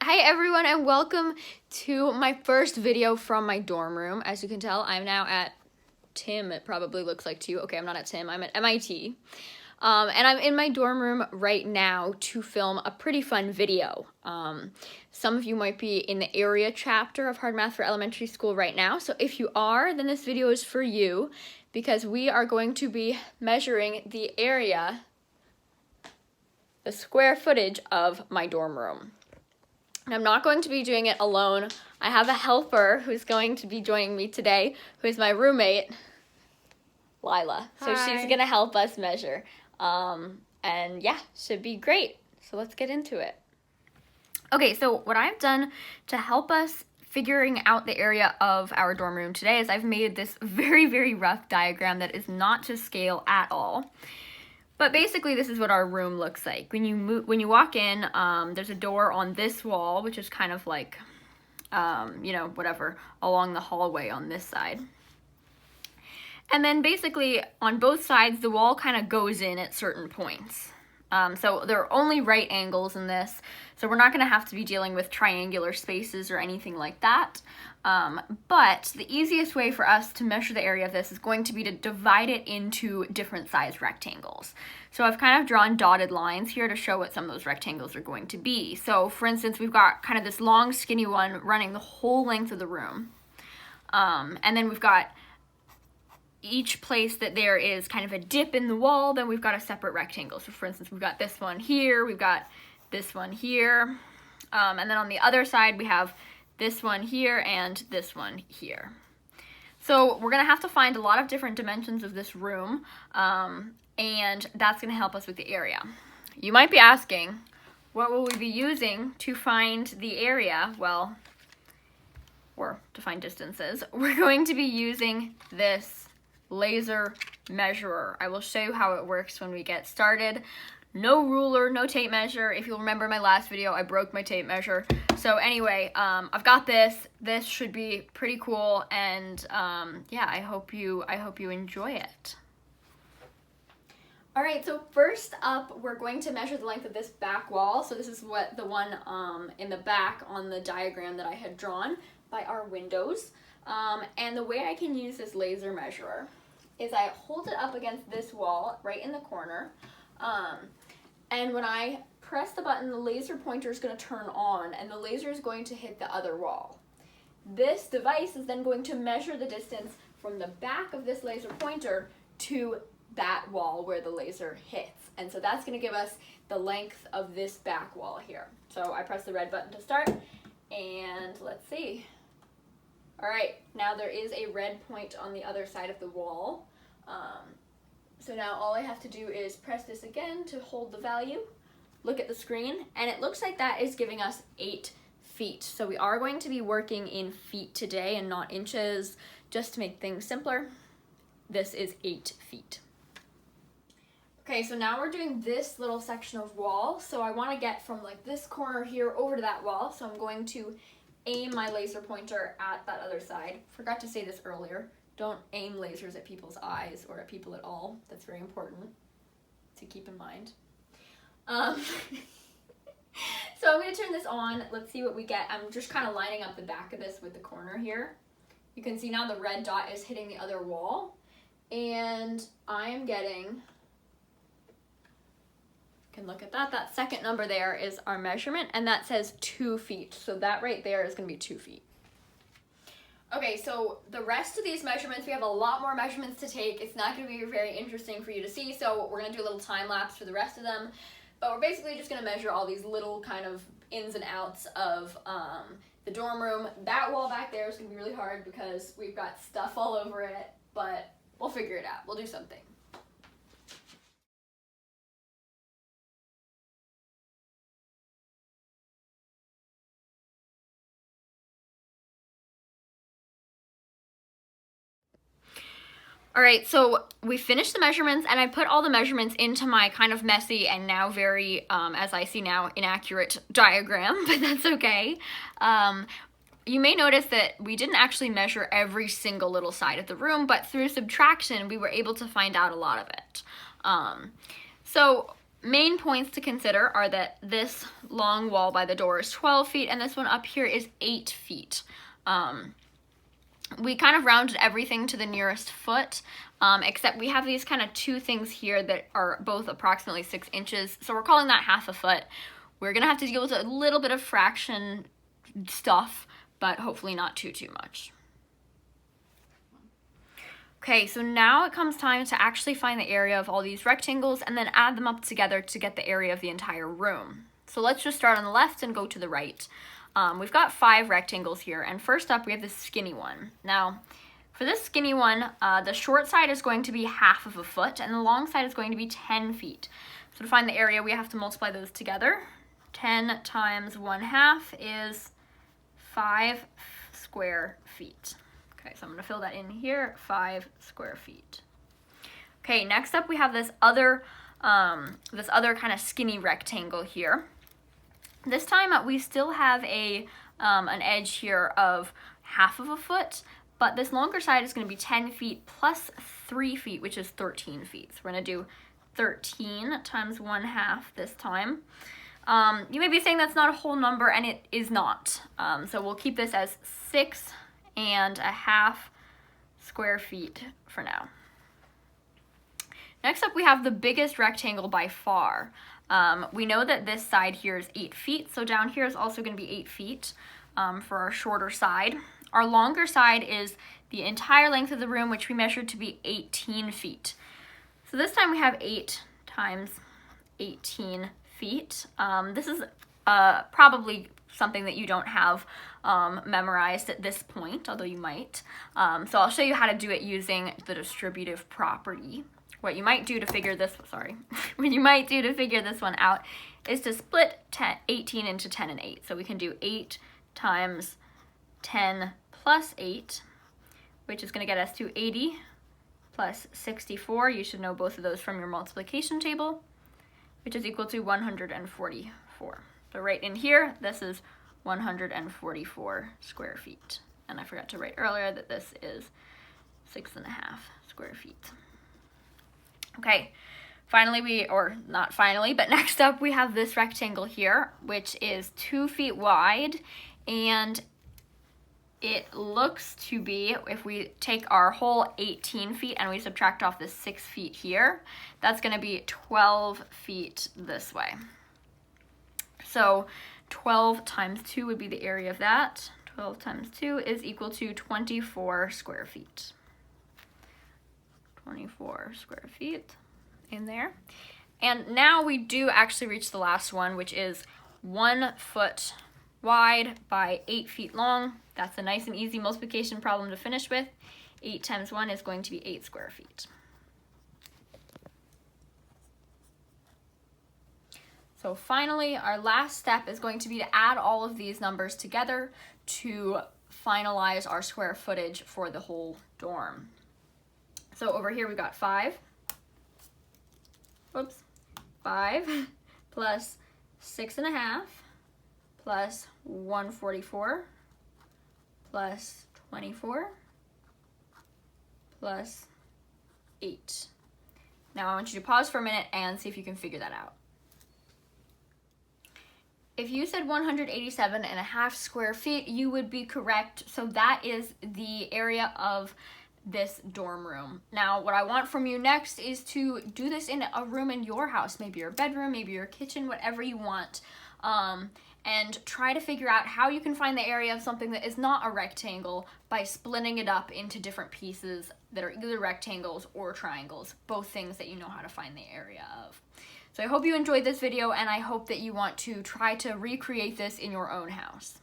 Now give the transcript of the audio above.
Hi everyone and welcome to my first video from my dorm room. As you can tell, I'm now at Tim, it probably looks like to you. Okay, I'm not at Tim, I'm at MIT. And I'm in my dorm room right now to film a pretty fun video. Some of you might be in the area chapter of Hard Math for Elementary School right now. So if you are, then this video is for you because we are going to be measuring the area, the square footage of my dorm room. And I'm not going to be doing it alone. I have a helper who's going to be joining me today, who is my roommate, Lila. So Hi. she's gonna help us measure. And yeah, should be great. So let's get into it. Okay, so what I've done to help us figuring out the area of our dorm room today is I've made this very, very rough diagram that is not to scale at all. But basically, this is what our room looks like. When you walk in, there's a door on this wall, which is kind of like, whatever, along the hallway on this side. And then basically, on both sides, the wall kind of goes in at certain points. So there are only right angles in this, so we're not going to have to be dealing with triangular spaces or anything like that. But the easiest way for us to measure the area of this is going to be to divide it into different size rectangles. So I've kind of drawn dotted lines here to show what some of those rectangles are going to be. So for instance, we've got kind of this long skinny one running the whole length of the room. And then we've got each place that there is kind of a dip in the wall, then we've got a separate rectangle. So for instance, we've got this one here, we've got this one here, and then on the other side we have this one here and this one here. So we're gonna have to find a lot of different dimensions of this room, and that's gonna help us with the area. You might be asking, what will we be using to find the area? Well, or to find distances, we're going to be using this laser measurer. I will show you how it works when we get started. No ruler, no tape measure. If you'll remember my last video, I broke my tape measure. So anyway, I've got this. This should be pretty cool, and yeah, I hope you enjoy it. All right, so first up, we're going to measure the length of this back wall. So this is what the one in the back on the diagram that I had drawn by our windows. And the way I can use this laser measurer is I hold it up against this wall right in the corner, and when I press the button, the laser pointer is going to turn on and the laser is going to hit the other wall. This device is then going to measure the distance from the back of this laser pointer to that wall where the laser hits, and so that's going to give us the length of this back wall here. So I press the red button to start, and let's see. All right, now there is a red point on the other side of the wall. So now all I have to do is press this again to hold the value, look at the screen, and it looks like that is giving us 8 feet. So we are going to be working in feet today and not inches, just to make things simpler. This is 8 feet. Okay, so now we're doing this little section of wall. So I want to get from like this corner here over to that wall. So I'm going to aim my laser pointer at that other side. Forgot to say this earlier. Don't aim lasers at people's eyes or at people at all. That's very important to keep in mind. So I'm going to turn this on. Let's see what we get. I'm just kind of lining up the back of this with the corner here. You can see now the red dot is hitting the other wall. And I am getting, can look at that. That second number there is our measurement, and that says 2 feet. So that right there is going to be 2 feet. Okay, so the rest of these measurements, we have a lot more measurements to take. It's not going to be very interesting for you to see, so we're going to do a little time lapse for the rest of them. But we're basically just going to measure all these little kind of ins and outs of the dorm room. That wall back there is going to be really hard because we've got stuff all over it, but we'll figure it out. We'll do something. All right, so we finished the measurements, and I put all the measurements into my kind of messy and now very, as I see now, inaccurate diagram, but that's okay. You may notice that we didn't actually measure every single little side of the room, but through subtraction, we were able to find out a lot of it. So main points to consider are that this long wall by the door is 12 feet and this one up here is 8 feet. We kind of rounded everything to the nearest foot, except we have these kind of two things here that are both approximately 6 inches, so we're calling that half a foot. We're gonna have to deal with a little bit of fraction stuff, but hopefully not too much. Okay, so now it comes time to actually find the area of all these rectangles and then add them up together to get the area of the entire room. So let's just start on the left and go to the right. We've got 5 rectangles here, and first up we have this skinny one. Now, for this skinny one, the short side is going to be half of a foot, and the long side is going to be 10 feet. So to find the area, we have to multiply those together. 10 times 1/2 is 5 square feet. Okay, so I'm gonna fill that in here, 5 square feet. Okay, next up we have this other kind of skinny rectangle here. This time we still have an edge here of half of a foot, but this longer side is going to be 10 feet plus 3 feet, which is 13 feet. So we're going to do 13 times 1/2 this time. You may be saying that's not a whole number, and it is not. So we'll keep this as 6.5 square feet for now. Next up we have the biggest rectangle by far. We know that this side here is 8 feet, so down here is also going to be 8 feet for our shorter side. Our longer side is the entire length of the room, which we measured to be 18 feet. So this time we have 8 times 18 feet. This is probably something that you don't have memorized at this point, although you might. So I'll show you how to do it using the distributive property. What you might do to figure this, what you might do to figure this one out is to split 18 into 10 and 8. So we can do 8 times 10 plus 8, which is going to get us to 80 plus 64. You should know both of those from your multiplication table, which is equal to 144. So right in here, this is 144 square feet. And I forgot to write earlier that this is 6.5 square feet. Okay, finally not finally, but next up we have this rectangle here, which is 2 feet wide, and it looks to be, if we take our whole 18 feet and we subtract off the 6 feet here, that's gonna be 12 feet this way. So 12 times 2 would be the area of that. 12 times 2 is equal to 24 square feet. 24 square feet in there. And now we do actually reach the last one, which is 1 foot wide by 8 feet long. That's a nice and easy multiplication problem to finish with. 8 times 1 is going to be 8 square feet. So finally, our last step is going to be to add all of these numbers together to finalize our square footage for the whole dorm. So over here we got 5 plus 6.5 plus 144 plus 24 plus 8. Now I want you to pause for a minute and see if you can figure that out. If you said 187.5 square feet, you would be correct. So that is the area of this dorm room. Now, what I want from you next is to do this in a room in your house, maybe your bedroom, maybe your kitchen, whatever you want, and try to figure out how you can find the area of something that is not a rectangle by splitting it up into different pieces that are either rectangles or triangles, both things that you know how to find the area of. So I hope you enjoyed this video, and I hope that you want to try to recreate this in your own house.